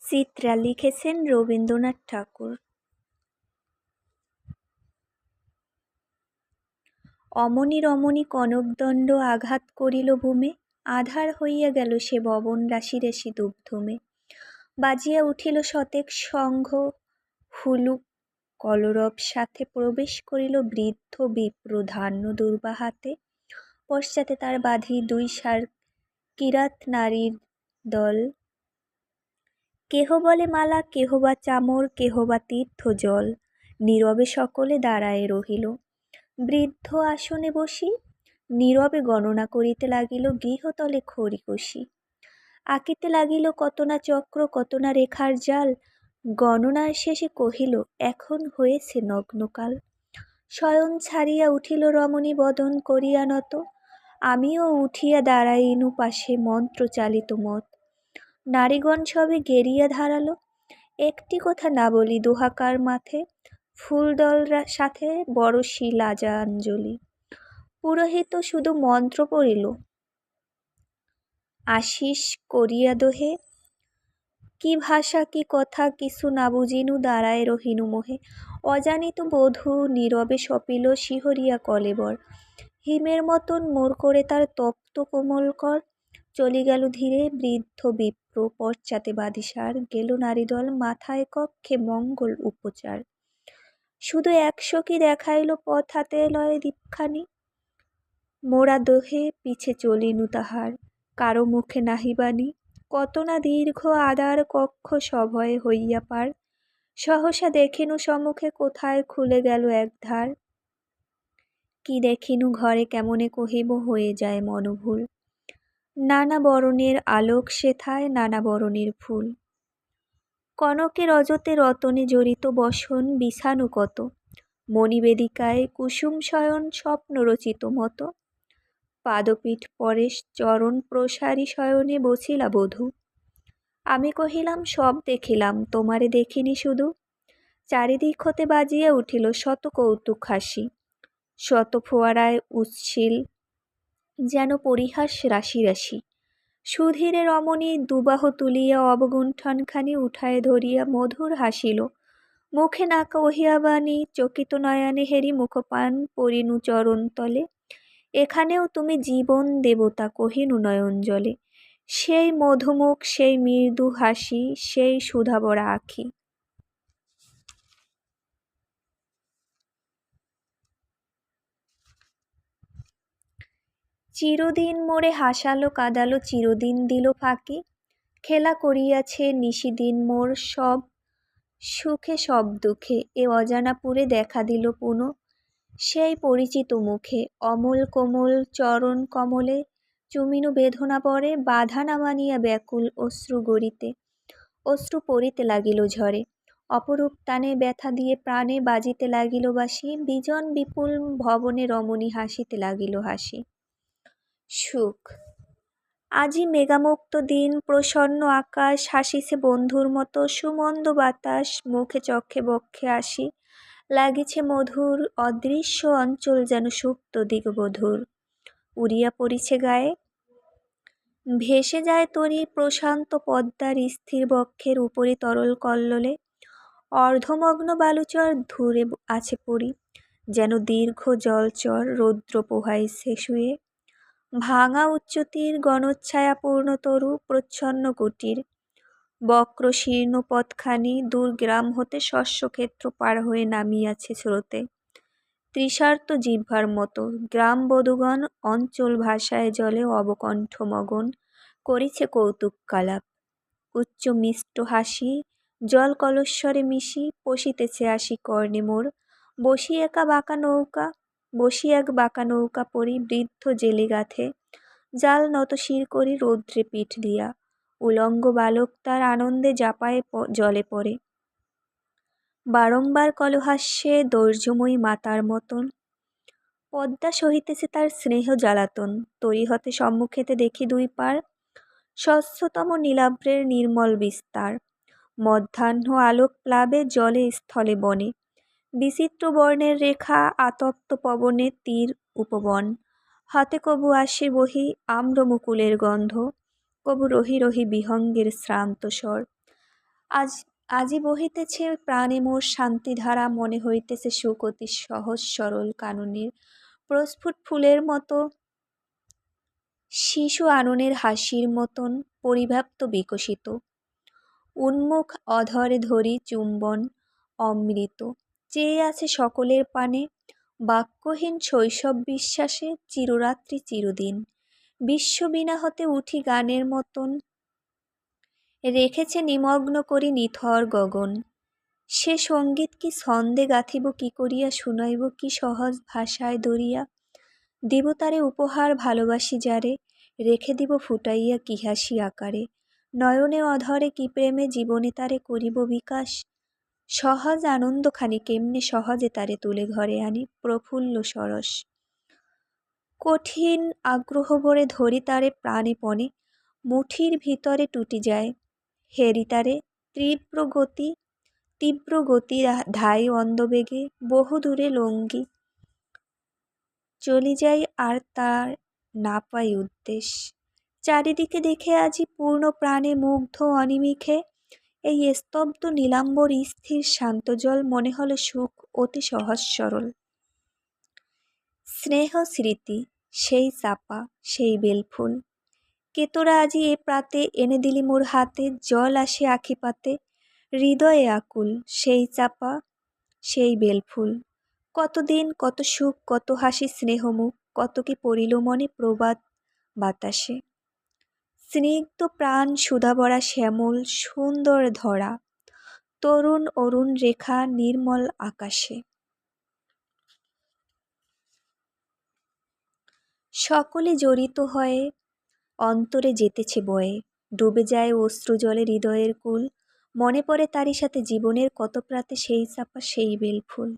চিত্রা লিখেছেন রবীন্দ্রনাথ ঠাকুর। অমনি রমণী কনকদণ্ড আঘাত করিল ভূমে, আধার হইয়া গেল সে ভবন রাশি রাশি দুগ্ধমে। বাজিয়া উঠিল শতেক শঙ্খ, হুলুক কলরব সাথে প্রবেশ করিল বৃদ্ধ বিপ্র ধান্য দুর্বা হাতে। পশ্চাতে তার বাঁধি দুই ষাঁড় কিরাত নারীর দল, কেহ বলে মালা, কেহ বা চামর, কেহ বা তীর্থ জল। নীরবে সকলে দাঁড়ায়ে রহিল, বৃদ্ধ আসনে বসি নীরবে গণনা করিতে লাগিল গৃহতলে খড়িকসি। আঁকিতে লাগিল কত না চক্র, কত না রেখার জাল। গণনার শেষে কহিল এখন হয়েছে নগ্নকাল। শয়ন ছাড়িয়া উঠিল রমণী বদন করিয়া নত, আমিও উঠিয়া দাঁড়াইনু পাশে মন্ত্র চালিত মত। নারীগণ সবে গেরিয়া ধারালো, একটি কথা না বলি দোহাকার মাথে। ফুলদল সাথে বড়শি লাজাঞ্জলি, পুরোহিত শুধু মন্ত্র পড়িল আশিস করিয়া দোহে। কি ভাষা কি কথা কিছু না বুঝিনু, দাঁড়ায় রহিনু মোহে। অজানিত বধূ নীরবে সপিল শিহরিয়া কলেবর, হিমের মতন মোর করে তার তপ্ত কোমল কর। চলি গেল ধীরে বৃদ্ধ বিপ্র, পশ্চাতে বাদিসার গেল নারীদল, মাথায় কক্ষে মঙ্গল উপচার। শুধু এক সখী দেখাইল পথ হাতে লয় দীপখানি, মোরা দোহে পিছে চলিনু তাহার, কারো মুখে নাহি বাণী। কত না দীর্ঘ আদার কক্ষ সভয়ে হইয়া পার, সহসা দেখিনু সম্মুখে কোথায় খুলে গেল এক ধার। কি দেখিনু ঘরে কেমনে কহিব, হয়ে যায় মনোভুল। নানা বরণের আলোক সেথায়, নানা বরণের ফুল। কনকে রজতে রতনে জড়িত বসন বিছানো কত, মণিবেদিকায় কুসুম শয়ন স্বপ্ন রচিত মতো। পাদপীঠ পরেশ চরণ প্রসারী শয়নে বছিলা বধূ, আমি কহিলাম সব দেখিলাম তোমারে দেখিনি শুধু। চারিদিক হতে বাজিয়া উঠিল শত কৌতুক হাসি, শত ফোয়ারায় উচ্ছিল যেন পরিহাস রাশি রাশি। সুধীরে রমণী দুবাহু তুলিয়া অবগুণ্ঠনখানি উঠায় ধরিয়া মধুর হাসিল, মুখে না কহিয়া বাণী চকিত নয়নে হেরি মুখপান পরিনু চরণ তলে। এখানেও তুমি জীবন দেবতা কহিনু নয়ন জলে, সেই মধুমুখ সেই মৃদু হাসি সেই সুধাবরা আখি। চিরদিন মোরে হাসালো কাদালো, চিরদিন দিল ফাঁকি। খেলা করিয়াছে নিশিদিন মোর সব সুখে সব দুঃখে, এ অজানাপুরে দেখা দিল পুনঃ সেই পরিচিত মুখে। অমল কোমল চরণ কমলে চুমিনু বেদনা পরে, বাধা না মানিয়া ব্যাকুল অশ্রু গড়িতে, অশ্রু পড়িতে লাগিল ঝরে। অপরূপ টানে ব্যথা দিয়ে প্রাণে বাজিতে লাগিল বাঁশি, বিজন বিপুল ভবনে রমণী হাসিতে লাগিল হাসি। সুখ আজি মেঘামুক্ত দিন, প্রসন্ন আকাশ হাসিছে বন্ধুর মতো, সুমন্দ বাতাস মুখে চক্ষে বক্ষে আসি লাগিছে মধুর। অদৃশ্য অঞ্চল যেন সুপ্ত দিগবধূর, উড়িয়া পড়িছে গায়ে। ভেসে যায় তরি প্রশান্ত পদ্মার স্থির বক্ষের উপরে তরল কল্লোলে। অর্ধমগ্ন বালুচর ধুরে আছে পড়ি, যেন দীর্ঘ জলচর রৌদ্র পোহাইছে শুয়ে। ভাঙা উচ্চতীর গণচ্ছায়াপূর্ণ তরু প্রচ্ছন্ন কুটির, বক্র শীর্ণ পথখানি দূর গ্রাম হতে শস্যক্ষেত্র পার হয়ে নামিয়াছে স্রোতে। তৃষার্ত জিহ্বার মতো গ্রাম বধূগণ অঞ্চল ভাষায় জলে অবকণ্ঠ মগন করিছে কৌতুক কালাপ। উচ্চ মিষ্ট হাসি জল কলস্বরে মিশি পশিতেছে আসি কর্ণে মোর। বসি এক বাঁকা নৌকা পরি বৃদ্ধ জেলে গাথে, জাল নত শির করি রৌদ্রে পিঠ দিয়া। উলঙ্গ বালক তার আনন্দে জাপায়ে জলে পড়ে, বারংবার কলহাস্যে দৈর্যময়ী মাতার মতন। পদ্মা সহিতেছে তার স্নেহ জ্বালাতন, তরি হতে সম্মুখেতে দেখি দুই পার, স্বচ্ছতম নীলাভ্রের নির্মল বিস্তার। মধ্যাহ্ন আলোক প্লাবে জলে স্থলে বনে, বিচিত্র বর্ণের রেখা আতপ্ত পবনে তীর উপবন। হাতে কবু আসে বহি আম্রমুকুলের গন্ধ, কবু রহি রহি বিহঙ্গের শ্রান্ত স্বর। আজ আজি বহিতেছে প্রাণে মোর শান্তিধারা, মনে হইতেছে সুখ অতি সহজ সরল কাননের প্রস্ফুট ফুলের মতো, শিশু আননের হাসির মতন পরিব্যাপ্ত বিকশিত, উন্মুখ অধরে ধরি চুম্বন অমৃত, চেয়ে আছে সকলের পানে, বাক্যহীন শৈশব বিশ্বাসে চিররাত্রি চিরদিন, বিশ্ববীণা হতে উঠি গানের মতন, রেখেছে নিমগ্ন করি নিথর গগন, সে সঙ্গীত কি ছন্দে গাথিব কি করিয়া, শুনাইব কি সহজ ভাষায় দরিয়া, দিব তারে উপহার ভালোবাসি যারে, রেখে দিব ফুটাইয়া কি হাসি আকারে, নয়নে অধরে কি প্রেমে জীবনে তারে করিব বিকাশ, সহজ আনন্দখানি কেমনে সহজে তারে তুলে ঘরে আনি প্রফুল্ল সরস, কঠিন আগ্রহ ভরে ধরি তারে প্রাণেপণে, মুঠির ভিতরে টুটি যায় হেরি তারে, তীব্র গতি ধাই অন্ধবেগে, বহু দূরে লঙ্ঘি চলি যাই আর তার না পাই উদ্দেশ, চারিদিকে দেখে আজি পূর্ণ প্রাণে মুগ্ধ অনিমিখে, এই স্তব্ধ নীলাম্বর স্থির শান্ত জল, মনে হলো সুখ অতি সহজ সরল, স্নেহ স্মৃতি সেই চাপা সেই বেলফুল, কে তোরা আজি এ প্রাতে এনে দিলি মোর হাতে, জল আসে আখি পাতে, হৃদয়ে আকুল সেই চাপা সেই বেলফুল, কতদিন কত সুখ কত হাসি স্নেহমুখ, কত কি পড়িল মনে প্রবাদ বাতাসে, স্নিগ্ধ প্রাণ সুধাভরা শ্যামল সুন্দর ধরা, তরুণ অরুণ রেখা নির্মল আকাশে, সকলে জড়িত হয়ে অন্তরে যেতেছে বয়ে, ডুবে যায় অশ্রু জলে হৃদয়ের কুল, মনে পড়ে তারই সাথে জীবনের কত প্রাতে সেই চাপা সেই বেলফুল।